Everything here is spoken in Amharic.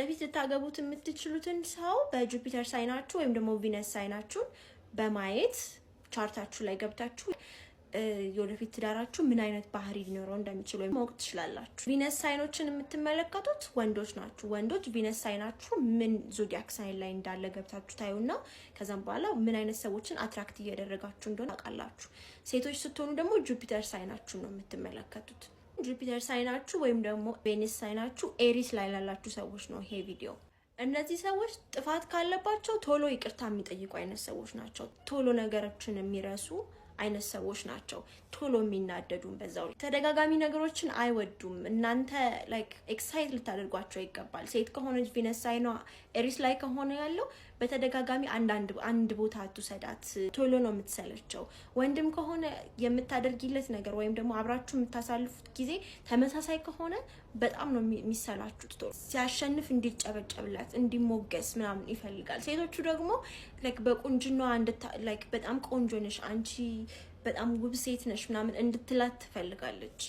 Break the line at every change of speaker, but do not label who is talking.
ለፊት ልታገቡት የምትችሉትን ሰው በጁፒተር ሳይናችሁ ወይም ደግሞ ቪነስ ሳይናችሁ በማየት ቻርታችሁ ላይ ገብታችሁ የወደፊት ትዳራችሁ ምን አይነት ባህሪ ሊኖረው እንደሚችል ወይ ማወቅ ትችላላችሁ። ቪነስ ሳይኖችን የምትመለከቱት ወንዶች ናችሁ። ወንዶች ቪነስ ሳይናችሁ ምን ዞዲያክ ሳይን ላይ እንዳለ ገብታችሁ ታዩና ከዛም በኋላ ምን አይነት ሰዎችን አትራክት እያደረጋችሁ እንደሆነ ታውቃላችሁ። ሴቶች ስትሆኑ ደግሞ ጁፒተር ሳይናችሁ ነው የምትመለከቱት። ጁፒተር ሳይናችሁ ወይም ደግሞ ቬኒስ ሳይናችሁ ኤሪስ ላይ ላላችሁ ሰዎች ነው ይሄ ቪዲዮ። እነዚህ ሰዎች ጥፋት ካለባቸው ቶሎ ይቅርታ የሚጠይቁ አይነት ሰዎች ናቸው። ቶሎ ነገሮችን የሚረሱ አይነት ሰዎች ናቸው። ቶሎ የሚናደዱም በዛው ተደጋጋሚ ነገሮችን አይወዱም። እናንተ ላይክ ኤክሳይት ልታደርጓቸው ይገባል። ሴት ከሆነች ቪነስ ሳይኗ ኤሪስ ላይ ከሆነ ያለው በተደጋጋሚ አንድ ቦታ አትውሰዳት፣ ቶሎ ነው የምትሰለቸው። ወንድም ከሆነ የምታደርጊለት ነገር ወይም ደግሞ አብራችሁ የምታሳልፉት ጊዜ ተመሳሳይ ከሆነ በጣም ነው የሚሰላችሁት። ቶሎ ሲያሸንፍ እንዲጨበጨብላት እንዲሞገስ ምናምን ይፈልጋል። ሴቶቹ ደግሞ ላይክ በቁንጅናዋ ላይክ በጣም ቆንጆ ነሽ አንቺ በጣም ውብ ሴት ነሽ ምናምን እንድትላት ትፈልጋለች።